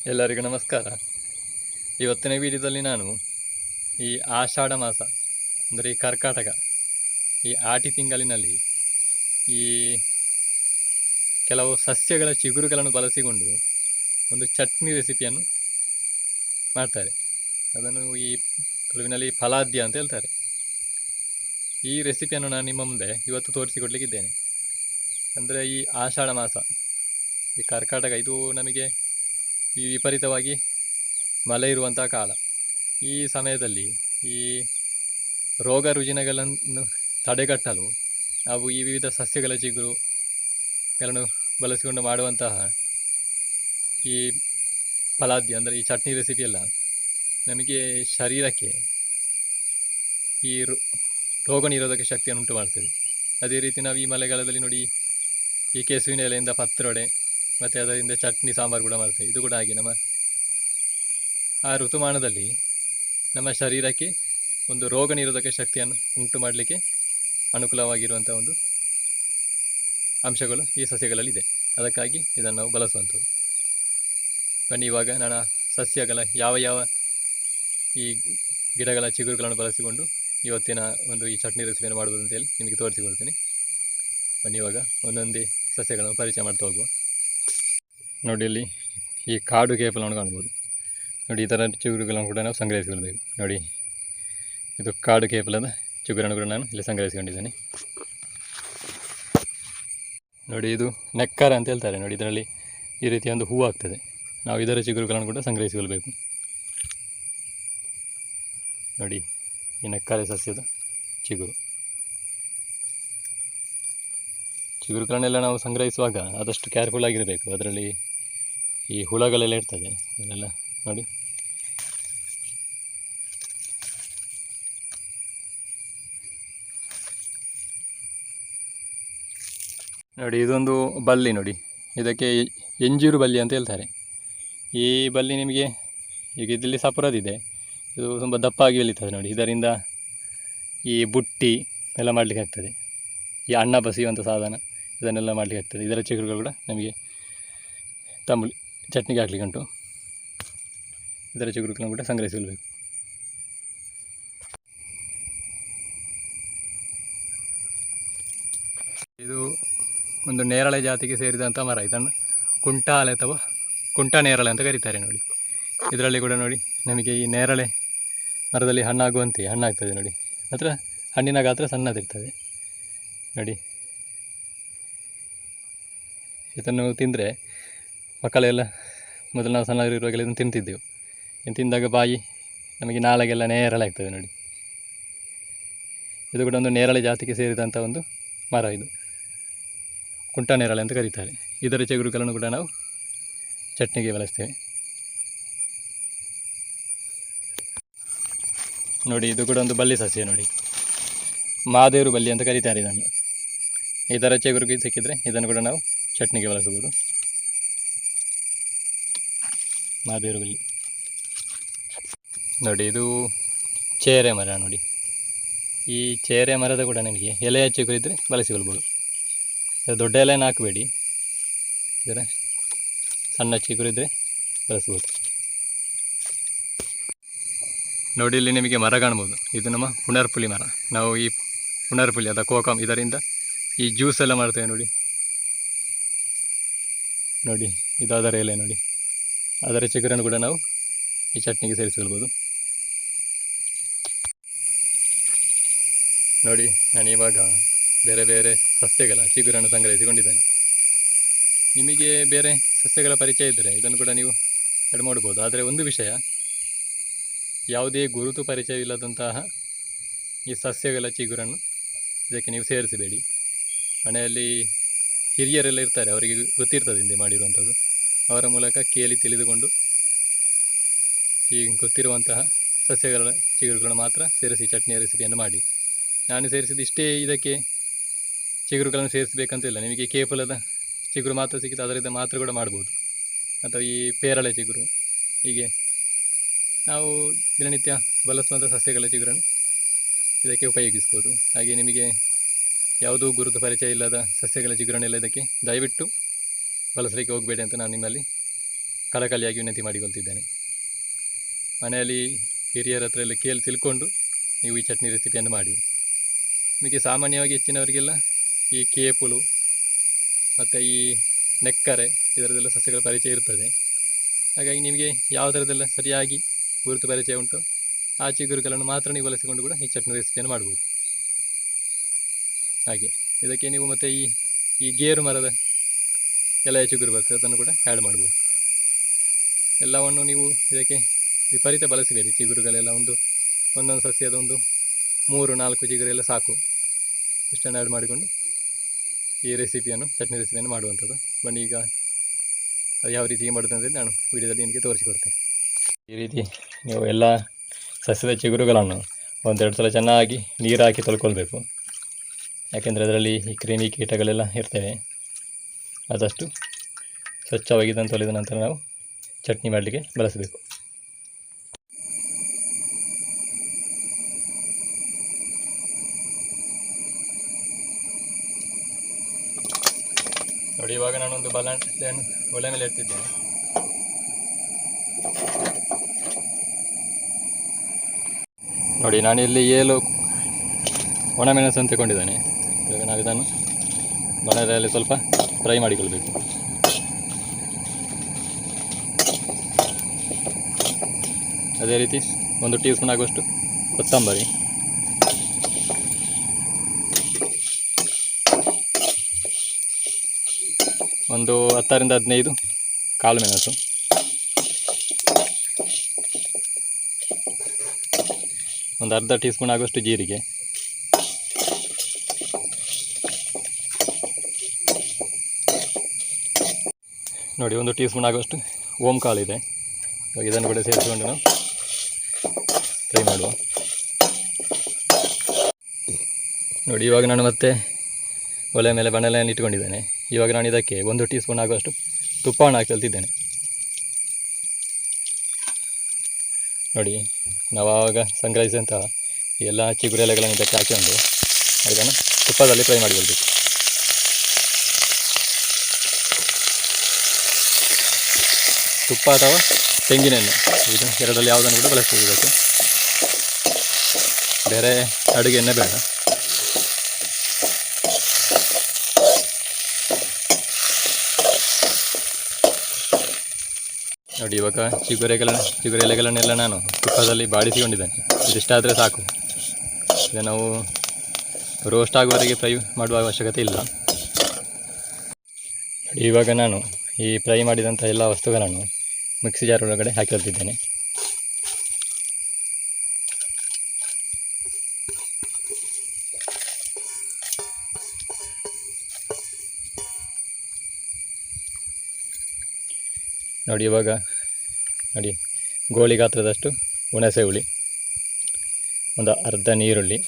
ಎಲ್ಲರಿಗೂ ನಮಸ್ಕಾರ. ಇವತ್ತಿನ ವಿಡಿಯೋದಲ್ಲಿ ನಾನು ಈ ಆಷಾಢ ಮಾಸ ಅಂದರೆ ಈ ಕರ್ಕಾಟಕ, ಈ ಆಟಿ ತಿಂಗಳಿನಲ್ಲಿ ಈ ಕೆಲವು ಸಸ್ಯಗಳ ಚಿಗುರುಗಳನ್ನು ಬಳಸಿಕೊಂಡು ಒಂದು ಚಟ್ನಿ ರೆಸಿಪಿಯನ್ನು ಮಾಡ್ತಾರೆ. ಅದನ್ನು ಈ ತುಳುವಿನಲ್ಲಿ ಫಲಾದ್ಯ ಅಂತ ಹೇಳ್ತಾರೆ. ಈ ರೆಸಿಪಿಯನ್ನು ನಾನು ನಿಮ್ಮ ಮುಂದೆ ಇವತ್ತು ತೋರಿಸಿಕೊಡ್ಲಿಕ್ಕಿದ್ದೇನೆ. ಅಂದರೆ ಈ ಆಷಾಢ ಮಾಸ, ಈ ಕರ್ಕಾಟಕ, ಇದು ನಮಗೆ ಈ ವಿಪರೀತವಾಗಿ ಮಳೆ ಇರುವಂಥ ಕಾಲ. ಈ ಸಮಯದಲ್ಲಿ ಈ ರೋಗ ರುಜಿನಗಳನ್ನು ತಡೆಗಟ್ಟಲು ನಾವು ಈ ವಿವಿಧ ಸಸ್ಯಗಳ ಚಿಗುರುಗಳನ್ನು ಬಳಸಿಕೊಂಡು ಮಾಡುವಂತಹ ಈ ಫಲಾದ್ಯ ಅಂದರೆ ಈ ಚಟ್ನಿ ರೆಸಿಪಿ ಎಲ್ಲ ನಮಗೆ ಶರೀರಕ್ಕೆ ಈ ರೋಗ ನಿರೋಧಕ ಶಕ್ತಿಯನ್ನು ಉಂಟು ಮಾಡ್ತದೆ. ಅದೇ ರೀತಿ ನಾವು ಈ ಮಳೆಗಾಲದಲ್ಲಿ ನೋಡಿ ಈ ಕೆಸುವಿನ ಎಲೆಯಿಂದ ಪತ್ರೊಡೆ ಮತ್ತು ಅದರಿಂದ ಚಟ್ನಿ ಸಾಂಬಾರು ಕೂಡ ಮಾಡ್ತೇವೆ. ಇದು ಕೂಡ ಹಾಗೆ ನಮ್ಮ ಆ ಋತುಮಾನದಲ್ಲಿ ನಮ್ಮ ಶರೀರಕ್ಕೆ ಒಂದು ರೋಗ ನಿರೋಧಕ ಶಕ್ತಿಯನ್ನು ಉಂಟು ಮಾಡಲಿಕ್ಕೆ ಅನುಕೂಲವಾಗಿರುವಂಥ ಒಂದು ಅಂಶಗಳು ಈ ಸಸ್ಯಗಳಲ್ಲಿದೆ. ಅದಕ್ಕಾಗಿ ಇದನ್ನು ನಾವು ಬಳಸುವಂಥದ್ದು. ಬನ್ನಿ, ಇವಾಗ ನಾನು ಸಸ್ಯಗಳ ಯಾವ ಈ ಗಿಡಗಳ ಚಿಗುರುಗಳನ್ನು ಬಳಸಿಕೊಂಡು ಇವತ್ತಿನ ಒಂದು ಈ ಚಟ್ನಿ ರೆಸಿಪಿಯನ್ನು ಮಾಡ್ಬೋದು ಅಂತೇಳಿ ನಿಮಗೆ ತೋರಿಸಿಕೊಡ್ತೀನಿ. ಬನ್ನಿ, ಇವಾಗ ಒಂದೊಂದೇ ಸಸ್ಯಗಳನ್ನು ಪರಿಚಯ ಮಾಡ್ತಾ ಹೋಗುವ. ನೋಡಿ, ಇಲ್ಲಿ ಈ ಕಾಡು ಕೇಪಲನ್ನು ಕಾಣ್ಬೋದು. ನೋಡಿ, ಈ ಥರ ಚಿಗುರುಗಳನ್ನು ಕೂಡ ನಾವು ಸಂಗ್ರಹಿಸಿಕೊಳ್ಬೇಕು. ನೋಡಿ, ಇದು ಕಾಡು ಕೇಪಲದ ಚಿಗುರನ್ನು ಕೂಡ ನಾನು ಇಲ್ಲಿ ಸಂಗ್ರಹಿಸಿಕೊಂಡಿದ್ದೇನೆ. ನೋಡಿ, ಇದು ನೆಕ್ಕರ ಅಂತ ಹೇಳ್ತಾರೆ. ನೋಡಿ, ಇದರಲ್ಲಿ ಈ ರೀತಿಯ ಒಂದು ಹೂವು ಆಗ್ತದೆ. ನಾವು ಇದರ ಚಿಗುರುಗಳನ್ನು ಕೂಡ ಸಂಗ್ರಹಿಸಿಕೊಳ್ಬೇಕು. ನೋಡಿ, ಈ ನೆಕ್ಕರೆ ಸಸ್ಯದ ಚಿಗುರುಗಳನ್ನೆಲ್ಲ ನಾವು ಸಂಗ್ರಹಿಸುವಾಗ ಆದಷ್ಟು ಕೇರ್ಫುಲ್ ಆಗಿರಬೇಕು. ಅದರಲ್ಲಿ ಈ ಹುಳಗಳೆಲ್ಲ ಇರ್ತದೆ, ಅದನ್ನೆಲ್ಲ ನೋಡಿ. ನೋಡಿ, ಇದೊಂದು ಬಳ್ಳಿ. ನೋಡಿ, ಇದಕ್ಕೆ ಎಂಜೂರು ಬಳ್ಳಿ ಅಂತ ಹೇಳ್ತಾರೆ. ಈ ಬಳ್ಳಿ ನಿಮಗೆ ಈಗ ಇದರಲ್ಲಿ ಸಪುರದಿದೆ. ಇದು ತುಂಬ ದಪ್ಪಾಗಿ ಬೆಳೀತದೆ. ನೋಡಿ, ಇದರಿಂದ ಈ ಬುಟ್ಟಿ ಎಲ್ಲ ಮಾಡಲಿಕ್ಕೆ ಆಗ್ತದೆ. ಈ ಅನ್ನ ಬಸಿಯುವಂಥ ಸಾಧನ, ಇದನ್ನೆಲ್ಲ ಮಾಡಲಿಕ್ಕೆ ಆಗ್ತದೆ. ಇದರ ಚಿಗುರುಗಳು ಕೂಡ ನಮಗೆ ತಂಬುಳಿ ಚಟ್ನಿಗೆ ಹಾಕ್ಲಿಕ್ಕೆ ಉಂಟು. ಇದರ ಚಿಗುರುಗಳನ್ನು ಕೂಡ ಸಂಗ್ರಹಿಸಿಕೊಳ್ಬೇಕು. ಇದು ಒಂದು ನೇರಳೆ ಜಾತಿಗೆ ಸೇರಿದಂಥ ಮರ. ಇದನ್ನು ಕುಂಟಾಲೆ ಅಥವಾ ಕುಂಟ ನೇರಳೆ ಅಂತ ಕರೀತಾರೆ. ನೋಡಿ, ಇದರಲ್ಲಿ ಕೂಡ ನೋಡಿ ನಮಗೆ ಈ ನೇರಳೆ ಮರದಲ್ಲಿ ಹಣ್ಣಾಗುವಂತೆ ಹಣ್ಣಾಗ್ತದೆ. ನೋಡಿ, ಮಾತ್ರ ಹಣ್ಣಿನ ಗಾತ್ರ ಸಣ್ಣದಿರ್ತದೆ. ನೋಡಿ, ಇದನ್ನು ತಿಂದರೆ ಮಕ್ಕಳೆಲ್ಲ ಮೊದಲು ನಾವು ಸಣ್ಣದಿರುವಾಗಲೇ ಇದನ್ನು ತಿಂತಿದ್ದೆವು. ಇನ್ನು ತಿಂದಾಗ ಬಾಯಿ ನಮಗೆ ನಾಳೆಗೆಲ್ಲ ನೇರಳೆ ಆಗ್ತದೆ. ನೋಡಿ, ಇದು ಕೂಡ ಒಂದು ನೇರಳೆ ಜಾತಿಗೆ ಸೇರಿದಂಥ ಒಂದು ಮರ. ಇದು ಕುಂಟ ನೇರಳೆ ಅಂತ ಕರೀತಾರೆ. ಇದರ ಚಿಗುರುಗಳನ್ನು ಕೂಡ ನಾವು ಚಟ್ನಿಗೆ ಬಳಸ್ತೇವೆ. ನೋಡಿ, ಇದು ಕೂಡ ಒಂದು ಬಳ್ಳಿ ಸಸ್ಯ. ನೋಡಿ, ಮಾದೇರು ಬಳ್ಳಿ ಅಂತ ಕರೀತಾರೆ ಇದನ್ನು. ಇದರ ಚಿಗುರುಗೆ ಸಿಕ್ಕಿದರೆ ಇದನ್ನು ಕೂಡ ನಾವು ಚಟ್ನಿಗೆ ಬಳಸಬಹುದು. ಮಾದೇರು ಬಳ್ಳಿ. ನೋಡಿ, ಇದು ಚೇರೆ ಮರ. ನೋಡಿ, ಈ ಚೇರೆ ಮರದ ಕೂಡ ನಿಮಗೆ ಎಲೆಯ ಚಿಗುರಿದ್ದರೆ ಬಳಸಿಕೊಳ್ಬೋದು. ದೊಡ್ಡ ಎಲೆಯನ್ನು ಹಾಕಬೇಡಿ, ಇದರ ಸಣ್ಣ ಚಿಗುರಿದ್ದರೆ ಬಳಸ್ಬೋದು. ನೋಡಿ, ಇಲ್ಲಿ ನಿಮಗೆ ಮರ ಕಾಣ್ಬೋದು. ಇದು ನಮ್ಮ ಪುನರ್ಪುಲಿ ಮರ. ನಾವು ಈ ಪುನರ್ಪುಲಿ ಅಥವಾ ಕೋಕಮ್ ಇದರಿಂದ ಈ ಜ್ಯೂಸ್ ಎಲ್ಲ ಮಾಡ್ತೇವೆ. ನೋಡಿ, ನೋಡಿ ಇದು ಅದರ ಎಲೆ. ನೋಡಿ, ಅದರ ಚಿಗುರನ್ನು ಕೂಡ ನಾವು ಈ ಚಟ್ನಿಗೆ ಸೇರಿಸಿಕೊಳ್ಬೋದು. ನೋಡಿ, ನಾನು ಇವಾಗ ಬೇರೆ ಬೇರೆ ಸಸ್ಯಗಳ ಚಿಗುರನ್ನು ಸಂಗ್ರಹಿಸಿಕೊಂಡಿದ್ದೇನೆ. ನಿಮಗೆ ಬೇರೆ ಸಸ್ಯಗಳ ಪರಿಚಯ ಇದ್ದರೆ ಇದನ್ನು ಕೂಡ ನೀವು ಆ್ಯಡ್ ಮಾಡ್ಬೋದು. ಆದರೆ ಒಂದು ವಿಷಯ, ಯಾವುದೇ ಗುರುತು ಪರಿಚಯವಿಲ್ಲದಂತಹ ಈ ಸಸ್ಯಗಳ ಚಿಗುರನ್ನು ಇದಕ್ಕೆ ನೀವು ಸೇರಿಸಬೇಡಿ. ಮನೆಯಲ್ಲಿ ಹಿರಿಯರೆಲ್ಲ ಇರ್ತಾರೆ, ಅವರಿಗೆ ಗೊತ್ತಿರ್ತದೆ ಹಿಂದೆ ಮಾಡಿರುವಂಥದ್ದು. ಅವರ ಮೂಲಕ ಕೇಳಿ ತಿಳಿದುಕೊಂಡು ಈ ಗೊತ್ತಿರುವಂತಹ ಸಸ್ಯಗಳ ಚಿಗುರುಗಳನ್ನು ಮಾತ್ರ ಸೇರಿಸಿ ಚಟ್ನಿಯ ರೆಸಿಪಿಯನ್ನು ಮಾಡಿ. ನಾನು ಸೇರಿಸಿದ ಇಷ್ಟೇ, ಇದಕ್ಕೆ ಚಿಗುರುಗಳನ್ನು ಸೇರಿಸಬೇಕಂತಿಲ್ಲ. ನಿಮಗೆ ಕೇಪಲದ ಚಿಗುರು ಮಾತ್ರ ಸಿಕ್ಕಿದ್ದು ಅದರಿಂದ ಮಾತ್ರ ಕೂಡ ಮಾಡ್ಬೋದು. ಅಥವಾ ಈ ಪೇರಳೆ ಚಿಗುರು, ಹೀಗೆ ನಾವು ದಿನನಿತ್ಯ ಬಳಸುವಂಥ ಸಸ್ಯಗಳ ಚಿಗುರನ್ನು ಇದಕ್ಕೆ ಉಪಯೋಗಿಸ್ಬೋದು. ಹಾಗೆ ನಿಮಗೆ ಯಾವುದೂ ಗುರುತು ಪರಿಚಯ ಇಲ್ಲದ ಸಸ್ಯಗಳ ಚಿಗುರನ್ನೆಲ್ಲ ಇದಕ್ಕೆ ದಯವಿಟ್ಟು ಬಳಸಲಿಕ್ಕೆ ಹೋಗಬೇಡಿ ಅಂತ ನಾನು ನಿಮ್ಮಲ್ಲಿ ಕಳಕಳಿಯಾಗಿ ವಿನಂತಿ ಮಾಡಿಕೊಳ್ತಿದ್ದೇನೆ. ಮನೆಯಲ್ಲಿ ಹಿರಿಯರ ಹತ್ರ ಎಲ್ಲ ತಿಳ್ಕೊಂಡು ನೀವು ಈ ಚಟ್ನಿ ರೆಸಿಪಿಯನ್ನು ಮಾಡಿ. ನಿಮಗೆ ಸಾಮಾನ್ಯವಾಗಿ ಹೆಚ್ಚಿನವರಿಗೆಲ್ಲ ಈ ಕೇಪುಲು ಮತ್ತು ಈ ನೆಕ್ಕರೆ ಇದರದೆಲ್ಲ ಸಸ್ಯಗಳ ಪರಿಚಯ ಇರ್ತದೆ. ಹಾಗಾಗಿ ನಿಮಗೆ ಯಾವುದರದೆಲ್ಲ ಸರಿಯಾಗಿ ಗುರುತು ಪರಿಚಯ ಉಂಟು ಆ ಚಿಗುರುಗಳನ್ನು ಮಾತ್ರ ನೀವು ಬಳಸಿಕೊಂಡು ಕೂಡ ಈ ಚಟ್ನಿ ರೆಸಿಪಿಯನ್ನು ಮಾಡ್ಬೋದು. ಹಾಗೆ ಇದಕ್ಕೆ ನೀವು ಮತ್ತು ಈ ಗೇರು ಮರದ ಎಲೆಯ ಚಿಗುರು ಬರ್ತದೆ, ಅದನ್ನು ಕೂಡ ಆ್ಯಡ್ ಮಾಡ್ಬೋದು. ಎಲ್ಲವನ್ನು ನೀವು ಇದಕ್ಕೆ ವಿಪರೀತ ಬಳಸಬೇಡಿ. ಚಿಗುರುಗಳೆಲ್ಲ ಒಂದೊಂದು ಸಸ್ಯದ 3-4 ಚಿಗುರೆಲ್ಲ ಸಾಕು. ಇಷ್ಟನ್ನು ಆ್ಯಡ್ ಮಾಡಿಕೊಂಡು ಈ ಚಟ್ನಿ ರೆಸಿಪಿಯನ್ನು ಮಾಡುವಂಥದ್ದು. ಬನ್ನಿ ಈಗ ಅದು ಯಾವ ರೀತಿ ಮಾಡೋದು ಅಂತೇಳಿ ನಾನು ವಿಡಿಯೋದಲ್ಲಿ ನಿಮಗೆ ತೋರಿಸಿಕೊಡ್ತೇನೆ. ಈ ರೀತಿ ನೀವು ಎಲ್ಲ ಸಸ್ಯದ ಚಿಗುರುಗಳನ್ನು 1-2 ಸಲ ಚೆನ್ನಾಗಿ ನೀರು ಹಾಕಿ ತೊಳ್ಕೊಳ್ಬೇಕು. ಯಾಕೆಂದರೆ ಅದರಲ್ಲಿ ಈ ಕ್ರಿಮಿ ಕೀಟಗಳೆಲ್ಲ ಇರ್ತವೆ. ಆದಷ್ಟು ಸ್ವಚ್ಛವಾಗಿ ಇದನ್ನು ತೊಳೆದ ನಂತರ ನಾವು ಚಟ್ನಿ ಮಾಡಲಿಕ್ಕೆ ಬಳಸಬೇಕು. ನೋಡಿ, ಇವಾಗ ನಾನೊಂದು ಬಾಳೆಹಣ್ಣು ಒಲೆ ಮೇಲೆ ಇಡ್ತಿದ್ದೇನೆ. ನೋಡಿ, ನಾನಿಲ್ಲಿ 7 ಒಣಮೆಣಸನ್ನು ತಗೊಂಡಿದ್ದೇನೆ. ಇವಾಗ ನಾವು ಇದನ್ನು ಬಾಣಲೆಯಲ್ಲಿ ಸ್ವಲ್ಪ ಫ್ರೈ ಮಾಡಿಕೊಳ್ಬೇಕು. ಅದೇ ರೀತಿ 1 ಟೀ ಸ್ಪೂನ್ ಆಗುವಷ್ಟು ಕೊತ್ತಂಬರಿ, ಒಂದು 10-15 ಕಾಳು ಮೆಣಸು, ಒಂದು ಅರ್ಧ ಟೀ ಸ್ಪೂನ್ ಆಗುವಷ್ಟು ಜೀರಿಗೆ, ನೋಡಿ 1 ಟೀ ಸ್ಪೂನ್ ಆಗುವಷ್ಟು ಓಂ ಕಾಳು ಇದೆ. ಇವಾಗ ಇದನ್ನು ಕೂಡ ಸೇರಿಸಿಕೊಂಡು ನಾವು ಫ್ರೈ ಮಾಡುವ. ನೋಡಿ, ಇವಾಗ ನಾನು ಮತ್ತೆ ಒಲೆ ಮೇಲೆ ಬಾಣಲೆಯನ್ನು ಇಟ್ಕೊಂಡಿದ್ದೇನೆ. ಇವಾಗ ನಾನು ಇದಕ್ಕೆ 1 ಟೀ ಸ್ಪೂನ್ ಆಗುವಷ್ಟು ತುಪ್ಪವನ್ನು ಹಾಕಲ್ತಿದ್ದೇನೆ. ನೋಡಿ, ನಾವು ಆವಾಗ ಸಂಗ್ರಹಿಸಿದಂತಹ ಎಲ್ಲ ಚಿಗುರು ಎಲೆಗಳನ್ನು ಇದಕ್ಕೆ ಹಾಕಿಕೊಂಡು ಇದನ್ನು ತುಪ್ಪದಲ್ಲಿ ಫ್ರೈ ಮಾಡಿಕೊಳ್ಬೇಕು. ತುಪ್ಪ ಅಥವಾ ತೆಂಗಿನ ಎಣ್ಣೆ, ಇದು ಎರಡರಲ್ಲಿ ಯಾವುದನ್ನು ಕೂಡ ಬಳಸ್ಬೋದು. ಇದಕ್ಕೆ ಬೇರೆ ಅಡುಗೆ ಎಣ್ಣೆ ಬೇಡ. ನೋಡಿ, ಇವಾಗ ಚಿಗುರು ಎಲೆಗಳನ್ನೆಲ್ಲ ನಾನು ತುಪ್ಪದಲ್ಲಿ ಬಾಡಿಸಿಕೊಂಡಿದ್ದೇನೆ. ಇದಿಷ್ಟಾದರೆ ಸಾಕು. ಈಗ ನಾವು ರೋಸ್ಟ್ ಆಗುವವರೆಗೆ ಫ್ರೈ ಮಾಡುವ ಅವಶ್ಯಕತೆ ಇಲ್ಲ. ಇವಾಗ ನಾನು ಈ ಫ್ರೈ ಮಾಡಿದಂಥ ಎಲ್ಲ ವಸ್ತುಗಳನ್ನು ಮಿಕ್ಸಿ ಜಾರ್ ಒಳಗಡೆ ಹಾಕಿರ್ತಿದ್ದೇನೆ. ನೋಡಿ, ಇವಾಗ ನೋಡಿ, ಗೋಳಿ ಗಾತ್ರದಷ್ಟು ಹುಣಸೆ ಹುಳಿ, ಒಂದು ಅರ್ಧ ನೀರುಳ್ಳಿ,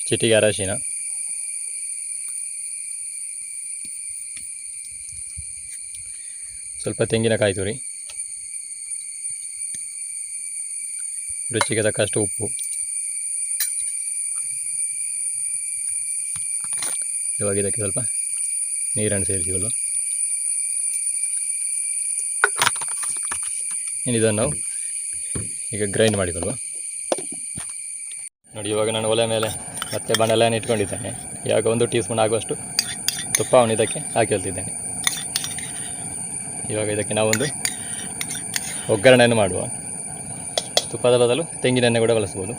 ಚಿಟಿಕೆ ಅರಶಿನ, ಸ್ವಲ್ಪ ತೆಂಗಿನಕಾಯಿ ತುರಿ, ರುಚಿಗೆ ತಕ್ಕಷ್ಟು ಉಪ್ಪು. ಇವಾಗ ಇದಕ್ಕೆ ಸ್ವಲ್ಪ ನೀರನ್ನು ಸೇರಿಸಿಕೊಳ್ಳುವ. ಇದನ್ನು ನಾವು ಈಗ ಗ್ರೈಂಡ್ ಮಾಡಿಕೊಳ್ಳುವ. ನೋಡಿ, ಇವಾಗ ನಾನು ಒಲೆ ಮೇಲೆ ಮತ್ತೆ ಬಾಣಲೆಯನ್ನು ಇಟ್ಕೊಂಡಿದ್ದೇನೆ. ಇವಾಗ 1 ಟೀ ಸ್ಪೂನ್ ಆಗುವಷ್ಟು ತುಪ್ಪವನ್ನು ಇದಕ್ಕೆ ಹಾಕಿಳ್ತಿದ್ದೇನೆ. ಇವಾಗ ಇದಕ್ಕೆ ನಾವೊಂದು ಒಗ್ಗರಣೆಯನ್ನು ಮಾಡುವ. ತುಪ್ಪದ ಬದಲು ತೆಂಗಿನೆಣ್ಣೆ ಕೂಡ ಬಳಸ್ಬೋದು.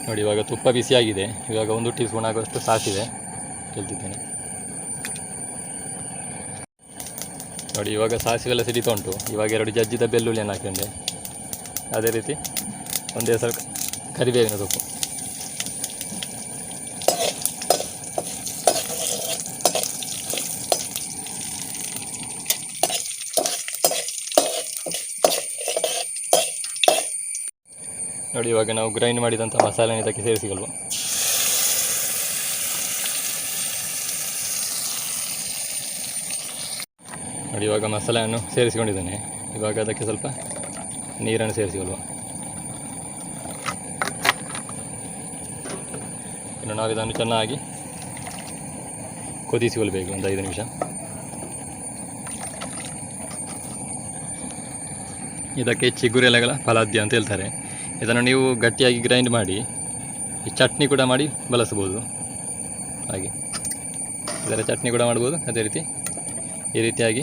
ನೋಡಿ, ಇವಾಗ ತುಪ್ಪ ಬಿಸಿಯಾಗಿದೆ. ಇವಾಗ 1 ಟೀ ಸ್ಪೂನ್ ಆಗುವಷ್ಟು ಸಾಸಿವೆ ಚೆಲ್ತಿದ್ದೇನೆ. ನೋಡಿ, ಇವಾಗ ಸಾಸಿವೆ ಎಲ್ಲ ಸಿಡಿತಾ ಉಂಟು. ಇವಾಗ 2 ಜಜ್ಜಿದ ಬೆಳ್ಳುಳ್ಳಿಯನ್ನು ಹಾಕಿಕೊಂಡೆ. ಅದೇ ರೀತಿ 1 ಹೆಸರು ಕರಿಬೇವಿನ ಸೊಪ್ಪು. ನೋಡಿ, ಇವಾಗ ನಾವು ಗ್ರೈಂಡ್ ಮಾಡಿದಂಥ ಮಸಾಲೆನ ಇದಕ್ಕೆ ಸೇರಿಸಿಕೊಳ್ಳುವ. ನೋಡಿ, ಇವಾಗ ಮಸಾಲೆಯನ್ನು ಸೇರಿಸಿಕೊಂಡಿದ್ದೇನೆ. ಇವಾಗ ಅದಕ್ಕೆ ಸ್ವಲ್ಪ ನೀರನ್ನು ಸೇರಿಸಿಕೊಳ್ಳುವ. ಇನ್ನು ನಾವು ಇದನ್ನು ಚೆನ್ನಾಗಿ ಕುದಿಸಿಕೊಳ್ಬೇಕು ಒಂದು 5 ನಿಮಿಷ. ಇದಕ್ಕೆ ಚಿಗುರು ಎಲೆಗಳ ಫಲಾದ್ಯ ಅಂತ ಹೇಳ್ತಾರೆ. ಇದನ್ನು ನೀವು ಗಟ್ಟಿಯಾಗಿ ಗ್ರೈಂಡ್ ಮಾಡಿ ಈ ಚಟ್ನಿ ಕೂಡ ಮಾಡಿ ಬಳಸ್ಬೋದು. ಹಾಗೆ ಇದರ ಚಟ್ನಿ ಕೂಡ ಮಾಡ್ಬೋದು, ಅದೇ ರೀತಿ ಈ ರೀತಿಯಾಗಿ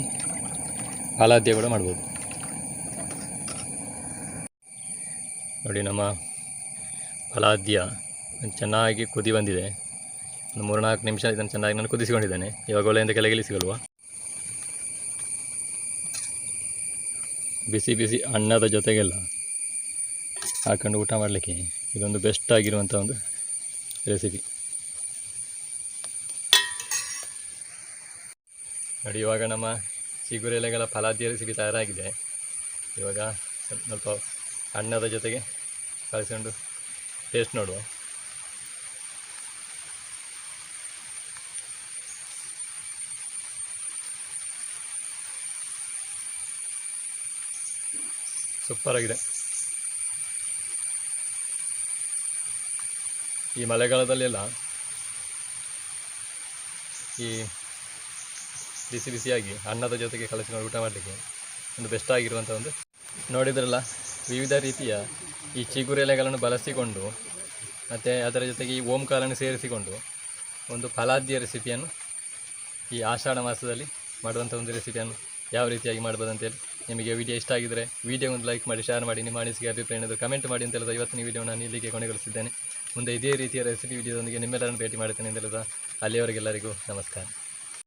ಫಲಾದ್ಯ ಕೂಡ ಮಾಡ್ಬೋದು. ನೋಡಿ, ನಮ್ಮ ಫಲಾದ್ಯ ಚೆನ್ನಾಗಿ ಕುದಿ ಬಂದಿದೆ. ಒಂದು 3-4 ನಿಮಿಷ ಇದನ್ನು ಚೆನ್ನಾಗಿ ನಾನು ಕುದಿಸಿಕೊಂಡಿದ್ದೇನೆ. ಇವಾಗ ಒಲೆಯಿಂದ ಕೆಳಗೆ ಇಳಿಸಿಕೊಳ್ಳುವ. ಬಿಸಿ ಬಿಸಿ ಅನ್ನದ ಜೊತೆಗೆಲ್ಲ ಹಾಕೊಂಡು ಊಟ ಮಾಡಲಿಕ್ಕೆ ಇದೊಂದು ಬೆಸ್ಟ್ ಆಗಿರುವಂಥ ಒಂದು ರೆಸಿಪಿ. ನೋಡಿ, ಇವಾಗ ನಮ್ಮ ಚಿಗುರು ಎಲೆಗಳ ಫಲಾದ್ಯ ರೆಸಿಪಿ ತಯಾರಾಗಿದೆ. ಇವಾಗ ಸ್ವಲ್ಪ ಅನ್ನದ ಜೊತೆಗೆ ಕಲಿಸ್ಕೊಂಡು ಟೇಸ್ಟ್ ನೋಡುವ. ಸೂಪರ್ ಆಗಿದೆ. ಈ ಮಳೆಗಾಲದಲ್ಲೆಲ್ಲ ಈ ಬಿಸಿ ಬಿಸಿಯಾಗಿ ಅನ್ನದ ಜೊತೆಗೆ ಕಲಸಿಕೊಂಡು ಊಟ ಮಾಡಲಿಕ್ಕೆ ಒಂದು ಬೆಸ್ಟ್ ಆಗಿರುವಂಥ ಒಂದು. ನೋಡಿದ್ರಲ್ಲ, ವಿವಿಧ ರೀತಿಯ ಈ ಚಿಗುರು ಎಲೆಗಳನ್ನು ಬಳಸಿಕೊಂಡು ಮತ್ತು ಅದರ ಜೊತೆಗೆ ಈ ಓಂಕಾರನ್ನು ಸೇರಿಸಿಕೊಂಡು ಒಂದು ಫಲಾದ್ಯ ರೆಸಿಪಿಯನ್ನು ಈ ಆಷಾಢ ಮಾಸದಲ್ಲಿ ಮಾಡುವಂಥ ಒಂದು ರೆಸಿಪಿಯನ್ನು ಯಾವ ರೀತಿಯಾಗಿ ಮಾಡ್ಬೋದು ಅಂತೇಳಿ. ನಿಮಗೆ ವಿಡಿಯೋ ಇಷ್ಟ ಆಗಿದ್ದರೆ ವಿಡಿಯೋ ಒಂದು ಲೈಕ್ ಮಾಡಿ, ಶೇರ್ ಮಾಡಿ, ನಿಮ್ಮ ಅನಿಸಿಕೆ ಅಭಿಪ್ರಾಯ ಏನಾದರೂ ಕಮೆಂಟ್ ಮಾಡಿ ಅಂತ ಹೇಳಿದ ಇವತ್ತಿನ ವಿಡಿಯೋ ನಾನು ಇಲ್ಲಿಗೆ ಕೊನೆಗೊಳಿಸಿದ್ದೇನೆ. ಮುಂದೆ ಇದೇ ರೀತಿಯ ರೆಸಿಪಿ ವಿಡಿಯೋದೊಂದಿಗೆ ನಿಮ್ಮೆಲ್ಲರನ್ನು ಭೇಟಿ ಮಾಡುತ್ತೇನೆ ಅಂತ ಹೇಳಿದ ಅಲ್ಲಿಯವರೆಗೆಲ್ಲರಿಗೂ ನಮಸ್ಕಾರ.